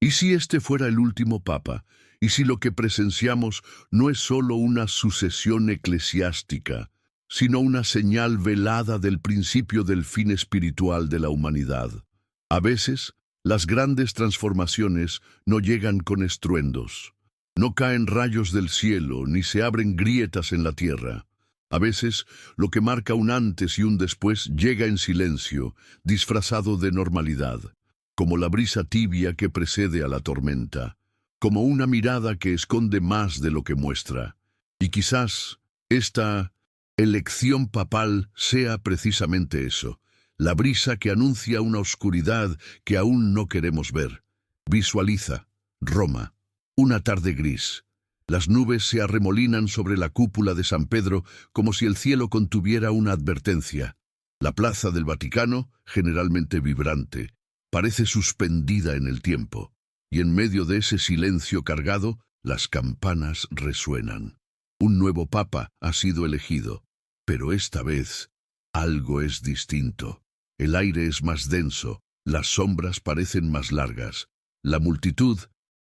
¿Y si este fuera el último papa? ¿Y si lo que presenciamos no es solo una sucesión eclesiástica, sino una señal velada del principio del fin espiritual de la humanidad? A veces, las grandes transformaciones no llegan con estruendos. No caen rayos del cielo, ni se abren grietas en la tierra. A veces, lo que marca un antes y un después llega en silencio, disfrazado de normalidad, como la brisa tibia que precede a la tormenta, como una mirada que esconde más de lo que muestra. Y quizás esta elección papal sea precisamente eso, la brisa que anuncia una oscuridad que aún no queremos ver. Visualiza Roma, una tarde gris. Las nubes se arremolinan sobre la cúpula de San Pedro como si el cielo contuviera una advertencia. La plaza del Vaticano, generalmente vibrante, parece suspendida en el tiempo, y en medio de ese silencio cargado, las campanas resuenan. Un nuevo papa ha sido elegido, pero esta vez algo es distinto. El aire es más denso, las sombras parecen más largas. La multitud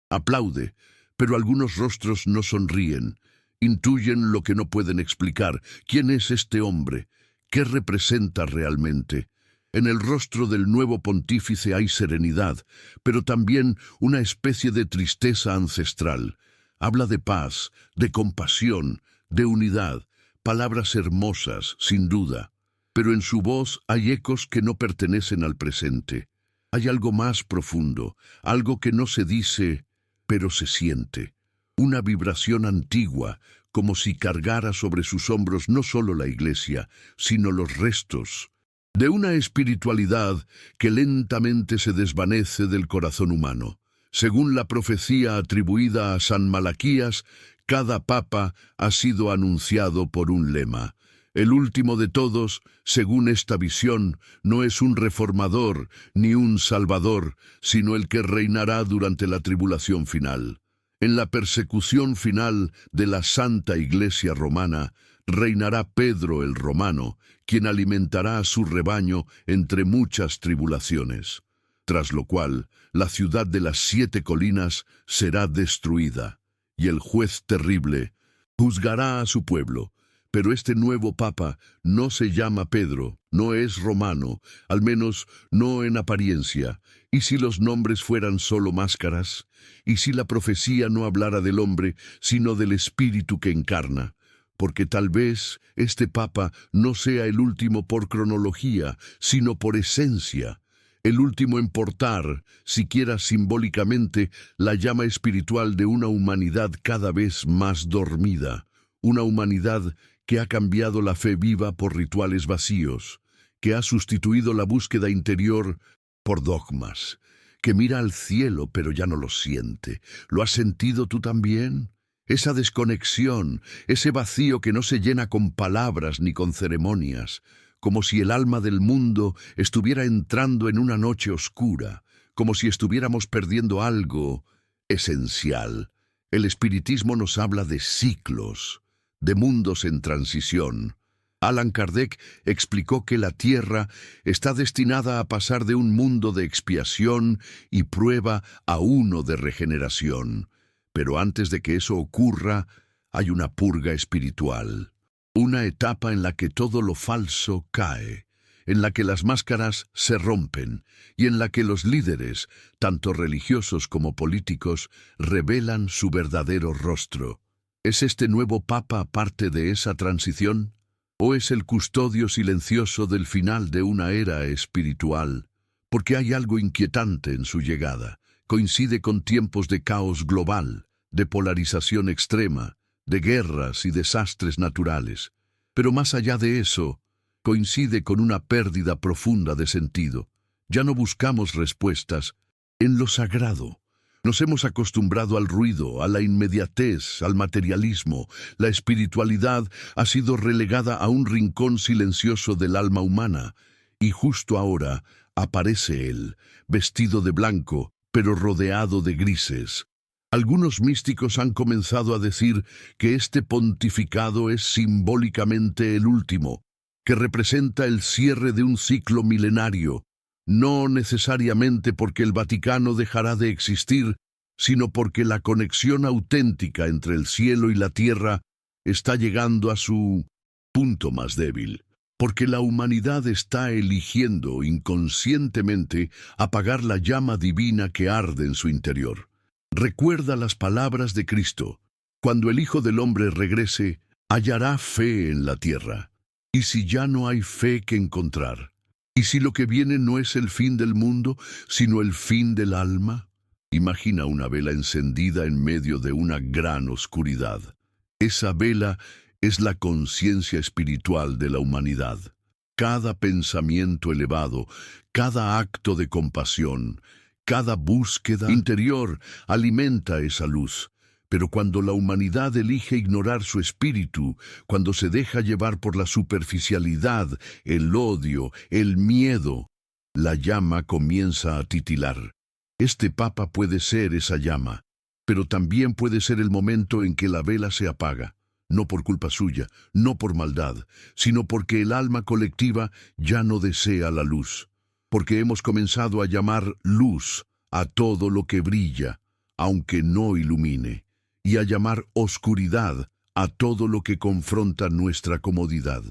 aplaude, pero algunos rostros no sonríen, intuyen lo que no pueden explicar. ¿Quién es este hombre? ¿Qué representa realmente? En el rostro del nuevo pontífice hay serenidad, pero también una especie de tristeza ancestral. Habla de paz, de compasión, de unidad, palabras hermosas, sin duda, pero en su voz hay ecos que no pertenecen al presente. Hay algo más profundo, algo que no se dice, pero se siente. Una vibración antigua, como si cargara sobre sus hombros no solo la Iglesia, sino los restos de una espiritualidad que lentamente se desvanece del corazón humano. Según la profecía atribuida a San Malaquías, cada papa ha sido anunciado por un lema. El último de todos, según esta visión, no es un reformador ni un salvador, sino el que reinará durante la tribulación final. En la persecución final de la Santa Iglesia Romana, reinará Pedro el Romano, quien alimentará a su rebaño entre muchas tribulaciones. Tras lo cual, la ciudad de las 7 colinas será destruida, y el juez terrible juzgará a su pueblo. Pero este nuevo papa no se llama Pedro, no es romano, al menos no en apariencia. ¿Y si los nombres fueran solo máscaras? ¿Y si la profecía no hablara del hombre, sino del espíritu que encarna? Porque tal vez este papa no sea el último por cronología, sino por esencia, el último en portar, siquiera simbólicamente, la llama espiritual de una humanidad cada vez más dormida, una humanidad que ha cambiado la fe viva por rituales vacíos, que ha sustituido la búsqueda interior por dogmas, que mira al cielo pero ya no lo siente. ¿Lo has sentido tú también? Esa desconexión, ese vacío que no se llena con palabras ni con ceremonias, como si el alma del mundo estuviera entrando en una noche oscura, como si estuviéramos perdiendo algo esencial. El espiritismo nos habla de ciclos, de mundos en transición. Allan Kardec explicó que la Tierra está destinada a pasar de un mundo de expiación y prueba a uno de regeneración. Pero antes de que eso ocurra, hay una purga espiritual, una etapa en la que todo lo falso cae, en la que las máscaras se rompen y en la que los líderes, tanto religiosos como políticos, revelan su verdadero rostro. ¿Es este nuevo papa parte de esa transición? ¿O es el custodio silencioso del final de una era espiritual? Porque hay algo inquietante en su llegada. Coincide con tiempos de caos global, de polarización extrema, de guerras y desastres naturales. Pero más allá de eso, coincide con una pérdida profunda de sentido. Ya no buscamos respuestas en lo sagrado. Nos hemos acostumbrado al ruido, a la inmediatez, al materialismo. La espiritualidad ha sido relegada a un rincón silencioso del alma humana. Y justo ahora aparece él, vestido de blanco, pero rodeado de grises. Algunos místicos han comenzado a decir que este pontificado es simbólicamente el último, que representa el cierre de un ciclo milenario, no necesariamente porque el Vaticano dejará de existir, sino porque la conexión auténtica entre el cielo y la tierra está llegando a su punto más débil, porque la humanidad está eligiendo inconscientemente apagar la llama divina que arde en su interior. Recuerda las palabras de Cristo: cuando el Hijo del Hombre regrese, hallará fe en la tierra. ¿Y si ya no hay fe que encontrar? ¿Y si lo que viene no es el fin del mundo, sino el fin del alma? Imagina una vela encendida en medio de una gran oscuridad. Esa vela es la conciencia espiritual de la humanidad. Cada pensamiento elevado, cada acto de compasión, cada búsqueda interior alimenta esa luz. Pero cuando la humanidad elige ignorar su espíritu, cuando se deja llevar por la superficialidad, el odio, el miedo, la llama comienza a titilar. Este Papa puede ser esa llama, pero también puede ser el momento en que la vela se apaga, no por culpa suya, no por maldad, sino porque el alma colectiva ya no desea la luz, porque hemos comenzado a llamar luz a todo lo que brilla, aunque no ilumine, y a llamar oscuridad a todo lo que confronta nuestra comodidad.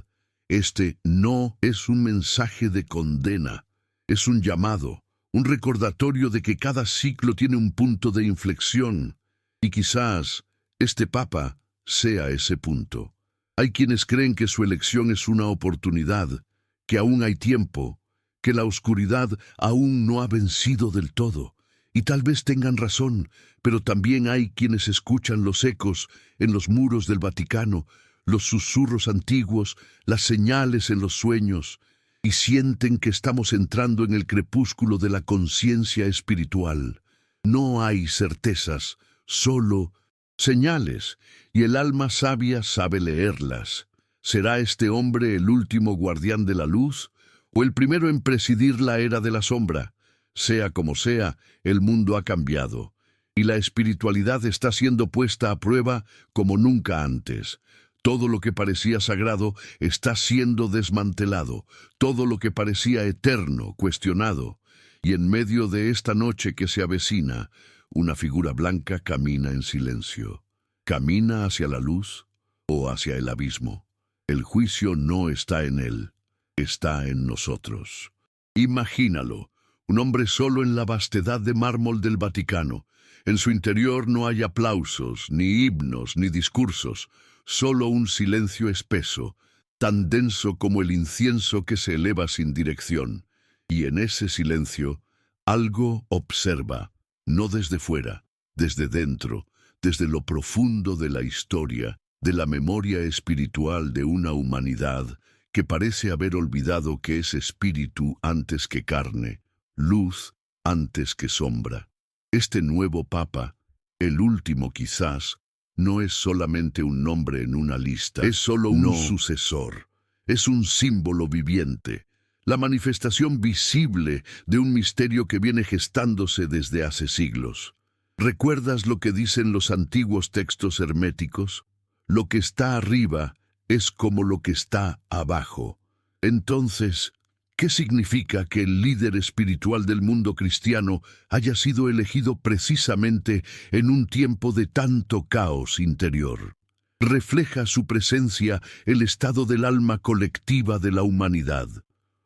Este no es un mensaje de condena, es un llamado, un recordatorio de que cada ciclo tiene un punto de inflexión, y quizás este Papa sea ese punto. Hay quienes creen que su elección es una oportunidad, que aún hay tiempo, que la oscuridad aún no ha vencido del todo. Y tal vez tengan razón, pero también hay quienes escuchan los ecos en los muros del Vaticano, los susurros antiguos, las señales en los sueños, y sienten que estamos entrando en el crepúsculo de la conciencia espiritual. No hay certezas, solo señales, y el alma sabia sabe leerlas. ¿Será este hombre el último guardián de la luz, o el primero en presidir la era de la sombra? Sea como sea, el mundo ha cambiado, y la espiritualidad está siendo puesta a prueba como nunca antes. Todo lo que parecía sagrado está siendo desmantelado, todo lo que parecía eterno, cuestionado. Y en medio de esta noche que se avecina, una figura blanca camina en silencio. ¿Camina hacia la luz o hacia el abismo? El juicio no está en él, está en nosotros. Imagínalo. Un hombre solo en la vastedad de mármol del Vaticano. En su interior no hay aplausos, ni himnos, ni discursos, solo un silencio espeso, tan denso como el incienso que se eleva sin dirección. Y en ese silencio, algo observa, no desde fuera, desde dentro, desde lo profundo de la historia, de la memoria espiritual de una humanidad que parece haber olvidado que es espíritu antes que carne, luz antes que sombra. Este nuevo Papa, el último quizás, no es solamente un nombre en una lista, es solo un sucesor, es un símbolo viviente, la manifestación visible de un misterio que viene gestándose desde hace siglos. ¿Recuerdas lo que dicen los antiguos textos herméticos? Lo que está arriba es como lo que está abajo. Entonces, ¿qué significa que el líder espiritual del mundo cristiano haya sido elegido precisamente en un tiempo de tanto caos interior? ¿Refleja su presencia el estado del alma colectiva de la humanidad?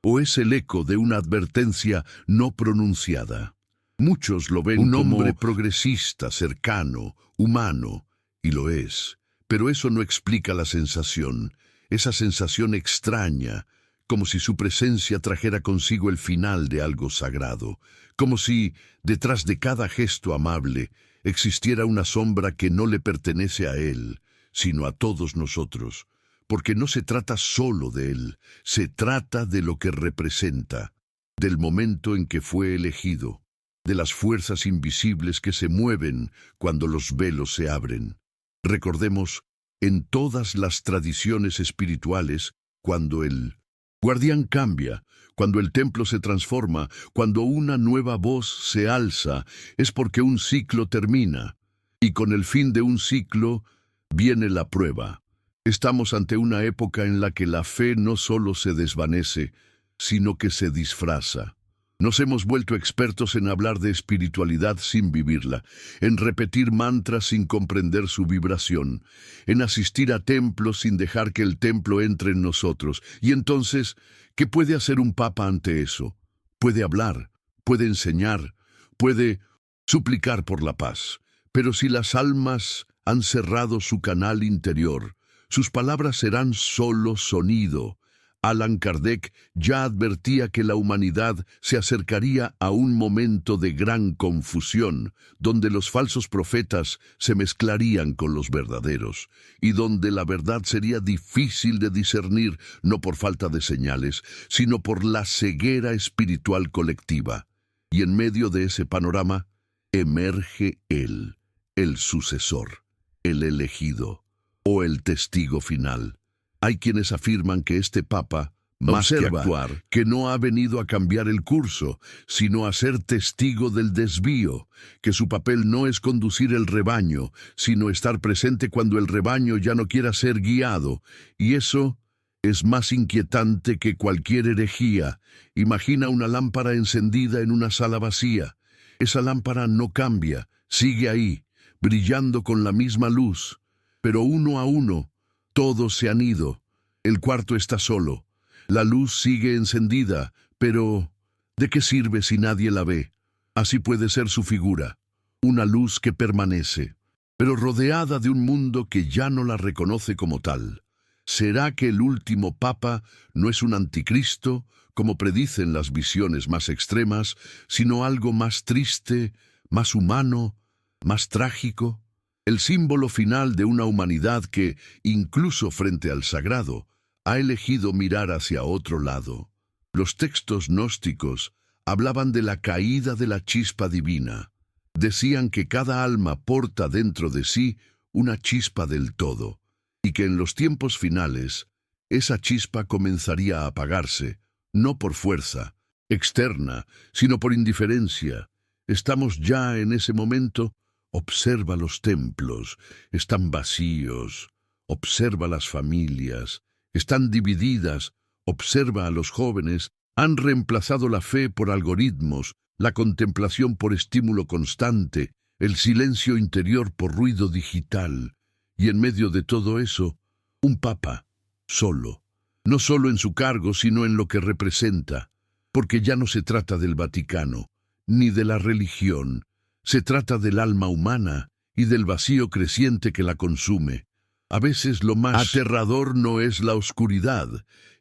¿O es el eco de una advertencia no pronunciada? Muchos lo ven como un hombre progresista, cercano, humano, y lo es. Pero eso no explica la sensación, esa sensación extraña, como si su presencia trajera consigo el final de algo sagrado, como si, detrás de cada gesto amable, existiera una sombra que no le pertenece a él, sino a todos nosotros, porque no se trata solo de él, se trata de lo que representa, del momento en que fue elegido, de las fuerzas invisibles que se mueven cuando los velos se abren. Recordemos, en todas las tradiciones espirituales, cuando el guardián cambia, cuando el templo se transforma, cuando una nueva voz se alza, es porque un ciclo termina, y con el fin de un ciclo viene la prueba. Estamos ante una época en la que la fe no solo se desvanece, sino que se disfraza. Nos hemos vuelto expertos en hablar de espiritualidad sin vivirla, en repetir mantras sin comprender su vibración, en asistir a templos sin dejar que el templo entre en nosotros. Y entonces, ¿qué puede hacer un papa ante eso? Puede hablar, puede enseñar, puede suplicar por la paz. Pero si las almas han cerrado su canal interior, sus palabras serán solo sonido. Allan Kardec ya advertía que la humanidad se acercaría a un momento de gran confusión, donde los falsos profetas se mezclarían con los verdaderos, y donde la verdad sería difícil de discernir, no por falta de señales, sino por la ceguera espiritual colectiva. Y en medio de ese panorama, emerge él, el sucesor, el elegido, o el testigo final. Hay quienes afirman que este papa, más que actuar, que no ha venido a cambiar el curso, sino a ser testigo del desvío, que su papel no es conducir el rebaño, sino estar presente cuando el rebaño ya no quiera ser guiado, y eso es más inquietante que cualquier herejía. Imagina una lámpara encendida en una sala vacía. Esa lámpara no cambia, sigue ahí, brillando con la misma luz, pero uno a uno, todos se han ido. El cuarto está solo. La luz sigue encendida, pero ¿de qué sirve si nadie la ve? Así puede ser su figura, una luz que permanece, pero rodeada de un mundo que ya no la reconoce como tal. ¿Será que el último papa no es un anticristo, como predicen las visiones más extremas, sino algo más triste, más humano, más trágico? El símbolo final de una humanidad que, incluso frente al sagrado, ha elegido mirar hacia otro lado. Los textos gnósticos hablaban de la caída de la chispa divina. Decían que cada alma porta dentro de sí una chispa del todo, y que en los tiempos finales esa chispa comenzaría a apagarse, no por fuerza externa, sino por indiferencia. Estamos ya en ese momento. Observa los templos, están vacíos. Observa las familias, están divididas. Observa a los jóvenes, han reemplazado la fe por algoritmos, la contemplación por estímulo constante, el silencio interior por ruido digital. Y en medio de todo eso, un papa, solo. No solo en su cargo, sino en lo que representa, porque ya no se trata del Vaticano, ni de la religión. Se trata del alma humana y del vacío creciente que la consume. A veces lo más aterrador no es la oscuridad,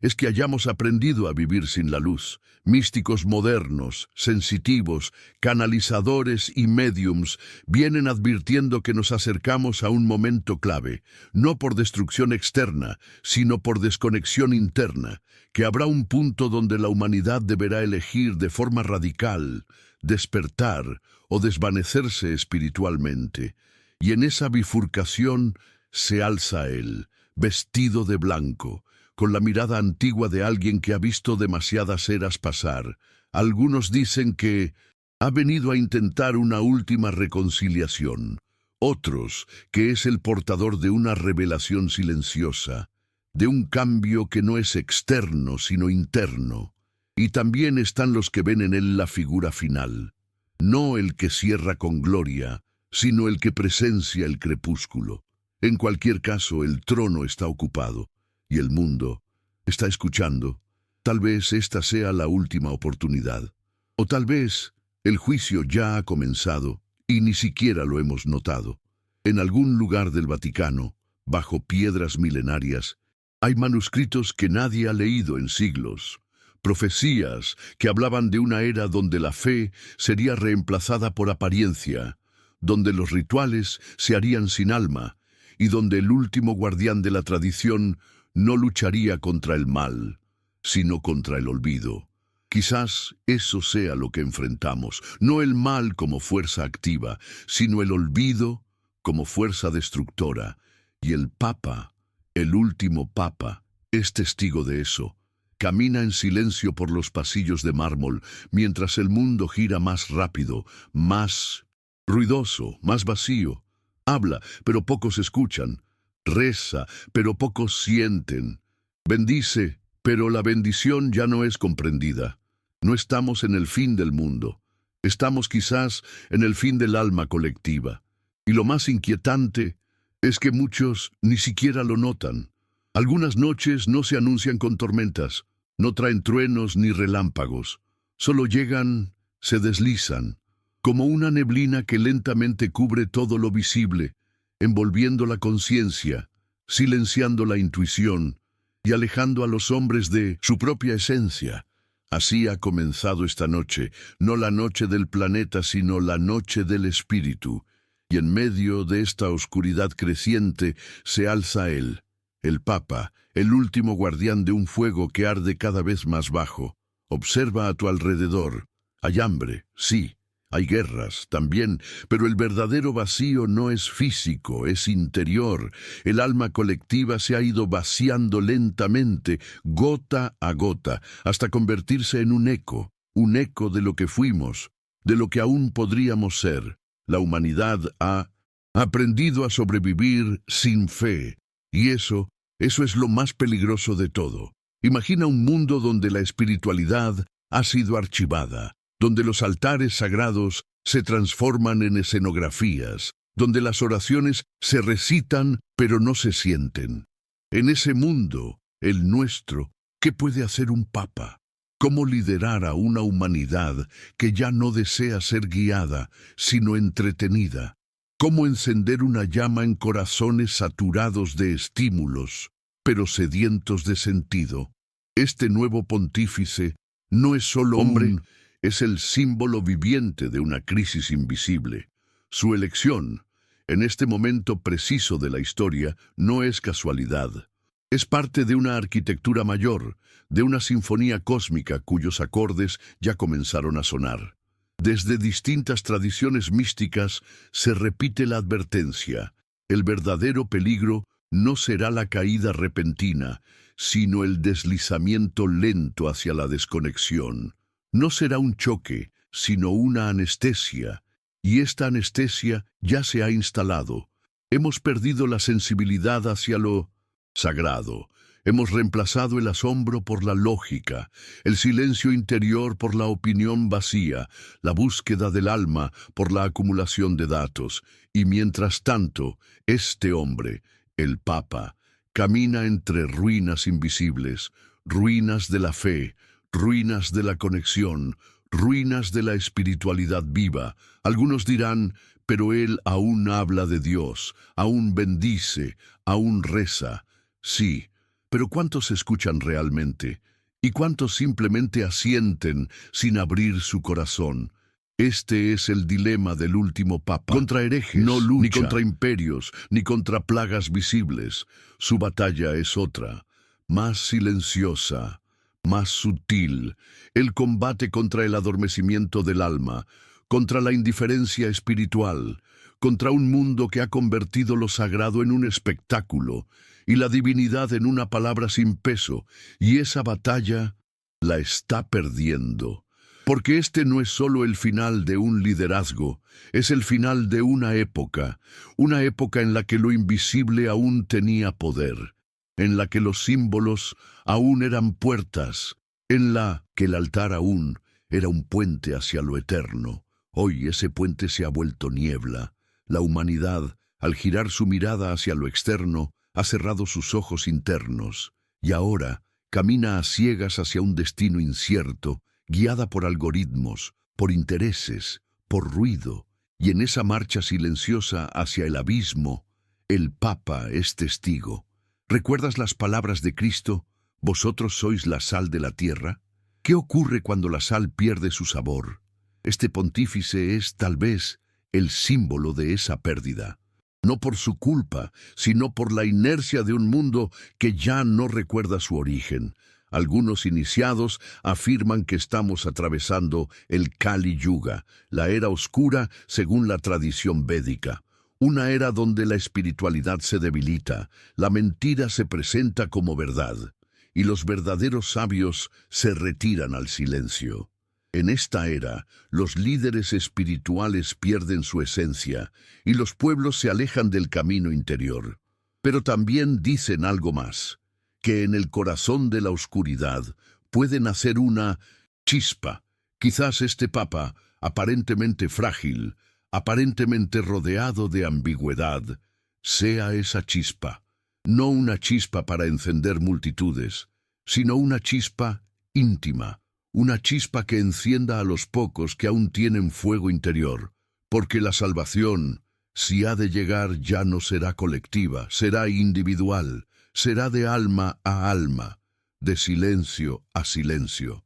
es que hayamos aprendido a vivir sin la luz. Místicos modernos, sensitivos, canalizadores y médiums vienen advirtiendo que nos acercamos a un momento clave, no por destrucción externa, sino por desconexión interna, que habrá un punto donde la humanidad deberá elegir de forma radical, despertar o desvanecerse espiritualmente. Y en esa bifurcación se alza él, vestido de blanco, con la mirada antigua de alguien que ha visto demasiadas eras pasar. Algunos dicen que ha venido a intentar una última reconciliación. Otros, que es el portador de una revelación silenciosa, de un cambio que no es externo sino interno. Y también están los que ven en él la figura final, no el que cierra con gloria, sino el que presencia el crepúsculo. En cualquier caso, el trono está ocupado y el mundo está escuchando. Tal vez esta sea la última oportunidad, o tal vez el juicio ya ha comenzado y ni siquiera lo hemos notado. En algún lugar del Vaticano, bajo piedras milenarias, hay manuscritos que nadie ha leído en siglos. Profecías que hablaban de una era donde la fe sería reemplazada por apariencia, donde los rituales se harían sin alma y donde el último guardián de la tradición no lucharía contra el mal, sino contra el olvido. Quizás eso sea lo que enfrentamos, no el mal como fuerza activa, sino el olvido como fuerza destructora. Y el Papa, el último Papa, es testigo de eso. Camina en silencio por los pasillos de mármol, mientras el mundo gira más rápido, más ruidoso, más vacío. Habla, pero pocos escuchan. Reza, pero pocos sienten. Bendice, pero la bendición ya no es comprendida. No estamos en el fin del mundo. Estamos quizás en el fin del alma colectiva. Y lo más inquietante es que muchos ni siquiera lo notan. Algunas noches no se anuncian con tormentas, no traen truenos ni relámpagos. Solo llegan, se deslizan, como una neblina que lentamente cubre todo lo visible, envolviendo la conciencia, silenciando la intuición y alejando a los hombres de su propia esencia. Así ha comenzado esta noche, no la noche del planeta, sino la noche del espíritu. Y en medio de esta oscuridad creciente se alza él, el Papa, el último guardián de un fuego que arde cada vez más bajo. Observa a tu alrededor. Hay hambre, sí. Hay guerras también, pero el verdadero vacío no es físico, es interior. El alma colectiva se ha ido vaciando lentamente, gota a gota, hasta convertirse en un eco de lo que fuimos, de lo que aún podríamos ser. La humanidad ha aprendido a sobrevivir sin fe, y eso es lo más peligroso de todo. Imagina un mundo donde la espiritualidad ha sido archivada, donde los altares sagrados se transforman en escenografías, donde las oraciones se recitan pero no se sienten. En ese mundo, el nuestro, ¿qué puede hacer un papa? ¿Cómo liderar a una humanidad que ya no desea ser guiada, sino entretenida? ¿Cómo encender una llama en corazones saturados de estímulos, pero sedientos de sentido? Este nuevo pontífice no es solo hombre, es el símbolo viviente de una crisis invisible. Su elección, en este momento preciso de la historia, no es casualidad. Es parte de una arquitectura mayor, de una sinfonía cósmica cuyos acordes ya comenzaron a sonar. Desde distintas tradiciones místicas se repite la advertencia: el verdadero peligro no será la caída repentina, sino el deslizamiento lento hacia la desconexión. No será un choque, sino una anestesia, y esta anestesia ya se ha instalado. Hemos perdido la sensibilidad hacia lo sagrado. Hemos reemplazado el asombro por la lógica, el silencio interior por la opinión vacía, la búsqueda del alma por la acumulación de datos. Y mientras tanto, este hombre, el Papa, camina entre ruinas invisibles, ruinas de la fe, ruinas de la conexión, ruinas de la espiritualidad viva. Algunos dirán, pero él aún habla de Dios, aún bendice, aún reza. Sí, pero ¿cuántos escuchan realmente? ¿Y cuántos simplemente asienten sin abrir su corazón? Este es el dilema del último Papa. Contra herejes, no lucha, ni contra imperios, ni contra plagas visibles. Su batalla es otra, más silenciosa, más sutil. Él combate contra el adormecimiento del alma, contra la indiferencia espiritual, contra un mundo que ha convertido lo sagrado en un espectáculo y la divinidad en una palabra sin peso, y esa batalla la está perdiendo. Porque este no es solo el final de un liderazgo, es el final de una época en la que lo invisible aún tenía poder, en la que los símbolos aún eran puertas, en la que el altar aún era un puente hacia lo eterno. Hoy ese puente se ha vuelto niebla. La humanidad, al girar su mirada hacia lo externo, ha cerrado sus ojos internos, y ahora camina a ciegas hacia un destino incierto, guiada por algoritmos, por intereses, por ruido, y en esa marcha silenciosa hacia el abismo, el Papa es testigo. ¿Recuerdas las palabras de Cristo? ¿Vosotros sois la sal de la tierra? ¿Qué ocurre cuando la sal pierde su sabor? Este pontífice es, tal vez, el símbolo de esa pérdida. No por su culpa, sino por la inercia de un mundo que ya no recuerda su origen. Algunos iniciados afirman que estamos atravesando el Kali Yuga, la era oscura según la tradición védica. Una era donde la espiritualidad se debilita, la mentira se presenta como verdad, y los verdaderos sabios se retiran al silencio. En esta era, los líderes espirituales pierden su esencia, y los pueblos se alejan del camino interior. Pero también dicen algo más, que en el corazón de la oscuridad puede nacer una chispa, Quizás este Papa, aparentemente frágil, aparentemente rodeado de ambigüedad, sea esa chispa, no una chispa para encender multitudes, sino una chispa íntima, una chispa que encienda a los pocos que aún tienen fuego interior, porque la salvación, si ha de llegar, ya no será colectiva, será individual, será de alma a alma, de silencio a silencio.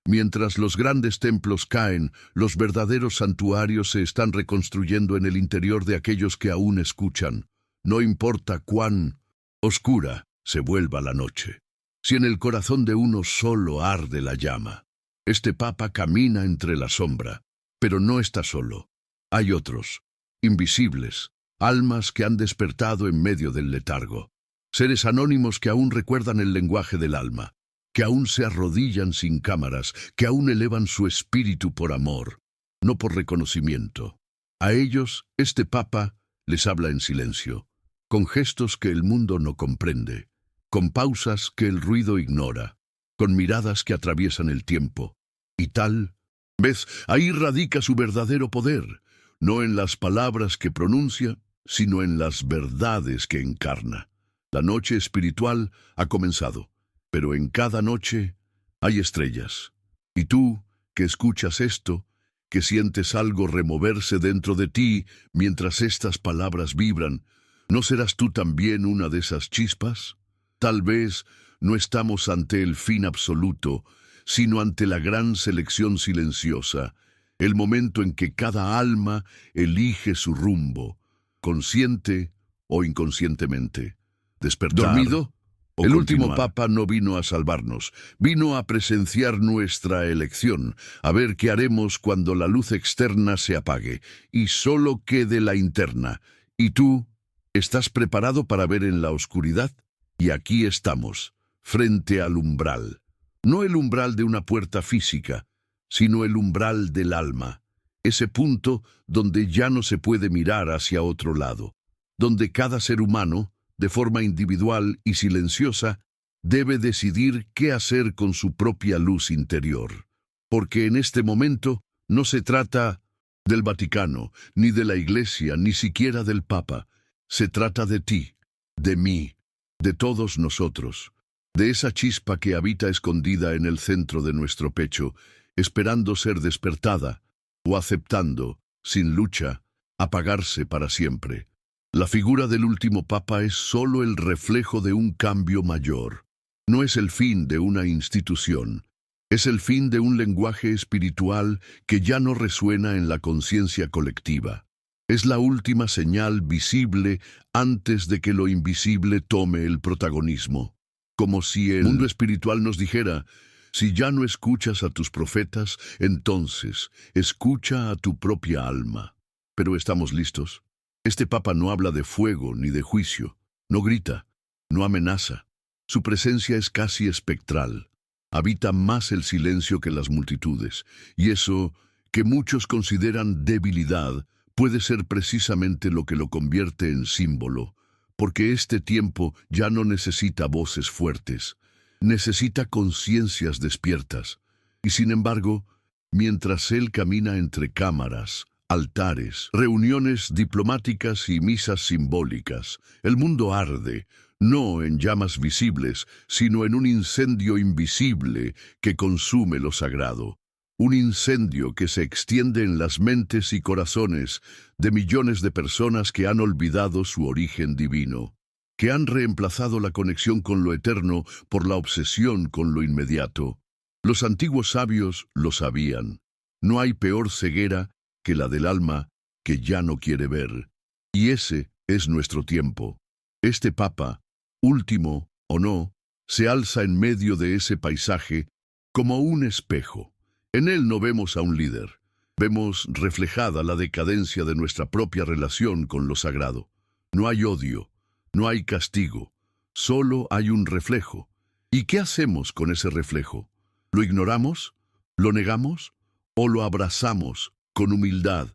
Mientras los grandes templos caen, los verdaderos santuarios se están reconstruyendo en el interior de aquellos que aún escuchan. No importa cuán oscura se vuelva la noche, si en el corazón de uno solo arde la llama. Este Papa camina entre la sombra, pero no está solo. Hay otros, invisibles, almas que han despertado en medio del letargo, seres anónimos que aún recuerdan el lenguaje del alma, que aún se arrodillan sin cámaras, que aún elevan su espíritu por amor, no por reconocimiento. A ellos, este Papa les habla en silencio, con gestos que el mundo no comprende, con pausas que el ruido ignora, con miradas que atraviesan el tiempo. Y tal vez ahí radica su verdadero poder, no en las palabras que pronuncia, sino en las verdades que encarna. La noche espiritual ha comenzado, pero en cada noche hay estrellas. Y tú, que escuchas esto, que sientes algo removerse dentro de ti mientras estas palabras vibran, ¿no serás tú también una de esas chispas? Tal vez no estamos ante el fin absoluto, sino ante la gran selección silenciosa, el momento en que cada alma elige su rumbo, consciente o inconscientemente. Despertar. ¿Dormido? El último Papa no vino a salvarnos, vino a presenciar nuestra elección, a ver qué haremos cuando la luz externa se apague y solo quede la interna. ¿Y tú? ¿Estás preparado para ver en la oscuridad? Y aquí estamos, frente al umbral. No el umbral de una puerta física, sino el umbral del alma, ese punto donde ya no se puede mirar hacia otro lado, donde cada ser humano, de forma individual y silenciosa, debe decidir qué hacer con su propia luz interior. Porque en este momento no se trata del Vaticano, ni de la Iglesia, ni siquiera del Papa. Se trata de ti, de mí, de todos nosotros, de esa chispa que habita escondida en el centro de nuestro pecho, esperando ser despertada, o aceptando, sin lucha, apagarse para siempre. La figura del último Papa es solo el reflejo de un cambio mayor. No es el fin de una institución, es el fin de un lenguaje espiritual que ya no resuena en la conciencia colectiva. Es la última señal visible antes de que lo invisible tome el protagonismo. Como si el mundo espiritual nos dijera: si ya no escuchas a tus profetas, entonces escucha a tu propia alma. Pero ¿estamos listos? Este Papa no habla de fuego ni de juicio, no grita, no amenaza. Su presencia es casi espectral. Habita más el silencio que las multitudes, y eso, que muchos consideran debilidad, puede ser precisamente lo que lo convierte en símbolo, porque este tiempo ya no necesita voces fuertes, necesita conciencias despiertas. Y sin embargo, mientras él camina entre cámaras, altares, reuniones diplomáticas y misas simbólicas, el mundo arde, no en llamas visibles, sino en un incendio invisible que consume lo sagrado. Un incendio que se extiende en las mentes y corazones de millones de personas que han olvidado su origen divino, que han reemplazado la conexión con lo eterno por la obsesión con lo inmediato. Los antiguos sabios lo sabían. No hay peor ceguera que la del alma que ya no quiere ver. Y ese es nuestro tiempo. Este Papa, último o no, se alza en medio de ese paisaje como un espejo. En él no vemos a un líder. Vemos reflejada la decadencia de nuestra propia relación con lo sagrado. No hay odio, no hay castigo, solo hay un reflejo. ¿Y qué hacemos con ese reflejo? ¿Lo ignoramos? ¿Lo negamos? ¿O lo abrazamos con humildad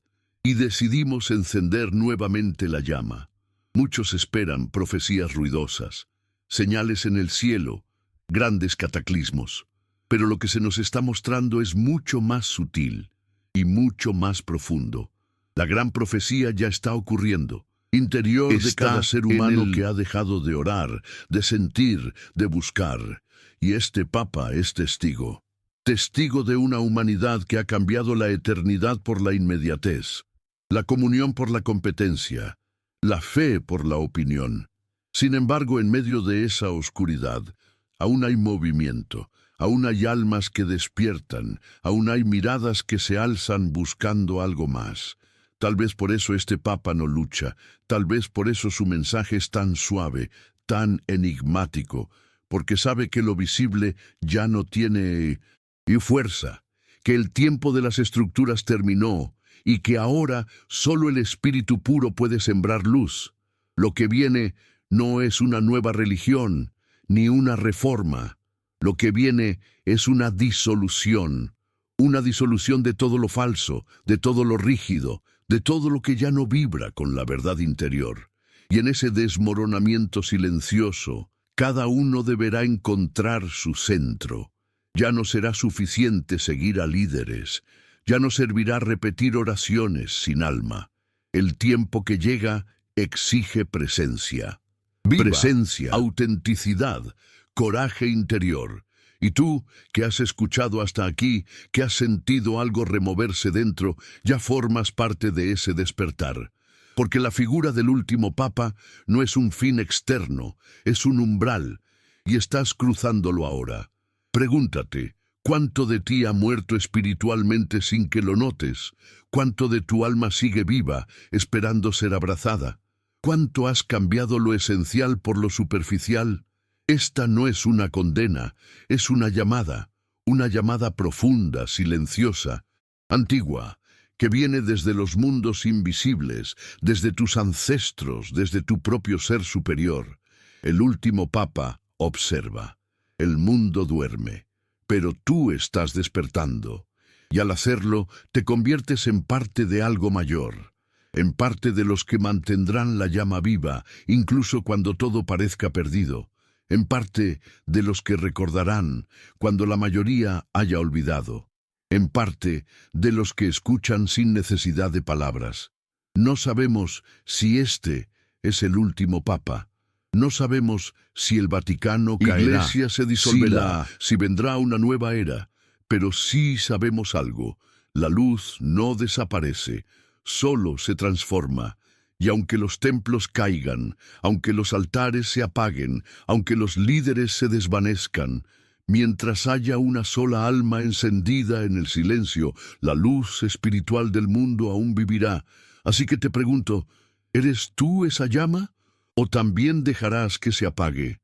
y decidimos encender nuevamente la llama? Muchos esperan profecías ruidosas, señales en el cielo, grandes cataclismos. Pero lo que se nos está mostrando es mucho más sutil y mucho más profundo. La gran profecía ya está ocurriendo. Interior de cada ser humano que ha dejado de orar, de sentir, de buscar. Y este Papa es testigo. Testigo de una humanidad que ha cambiado la eternidad por la inmediatez, la comunión por la competencia, la fe por la opinión. Sin embargo, en medio de esa oscuridad, aún hay movimiento, aún hay almas que despiertan, aún hay miradas que se alzan buscando algo más. Tal vez por eso este Papa no lucha, tal vez por eso su mensaje es tan suave, tan enigmático, porque sabe que lo visible ya no tiene fuerza, que el tiempo de las estructuras terminó y que ahora solo el Espíritu puro puede sembrar luz. Lo que viene no es una nueva religión, ni una reforma. Lo que viene es una disolución de todo lo falso, de todo lo rígido, de todo lo que ya no vibra con la verdad interior. Y en ese desmoronamiento silencioso, cada uno deberá encontrar su centro. Ya no será suficiente seguir a líderes, ya no servirá repetir oraciones sin alma. El tiempo que llega exige presencia. Presencia, autenticidad, coraje interior. Y tú, que has escuchado hasta aquí, que has sentido algo removerse dentro, ya formas parte de ese despertar. Porque la figura del último Papa no es un fin externo, es un umbral, y estás cruzándolo ahora. Pregúntate, ¿cuánto de ti ha muerto espiritualmente sin que lo notes? ¿Cuánto de tu alma sigue viva, esperando ser abrazada? ¿Cuánto has cambiado lo esencial por lo superficial? Esta no es una condena, es una llamada profunda, silenciosa, antigua, que viene desde los mundos invisibles, desde tus ancestros, desde tu propio ser superior. El último Papa observa. El mundo duerme, pero tú estás despertando, y al hacerlo te conviertes en parte de algo mayor, en parte de los que mantendrán la llama viva, incluso cuando todo parezca perdido, en parte de los que recordarán cuando la mayoría haya olvidado, en parte de los que escuchan sin necesidad de palabras. No sabemos si este es el último Papa. No sabemos si el Vaticano caerá, Iglesia se disolverá, si vendrá una nueva era, pero sí sabemos algo. La luz no desaparece, solo se transforma. Y aunque los templos caigan, aunque los altares se apaguen, aunque los líderes se desvanezcan, mientras haya una sola alma encendida en el silencio, la luz espiritual del mundo aún vivirá. Así que te pregunto, ¿eres tú esa llama? ¿O también dejarás que se apague?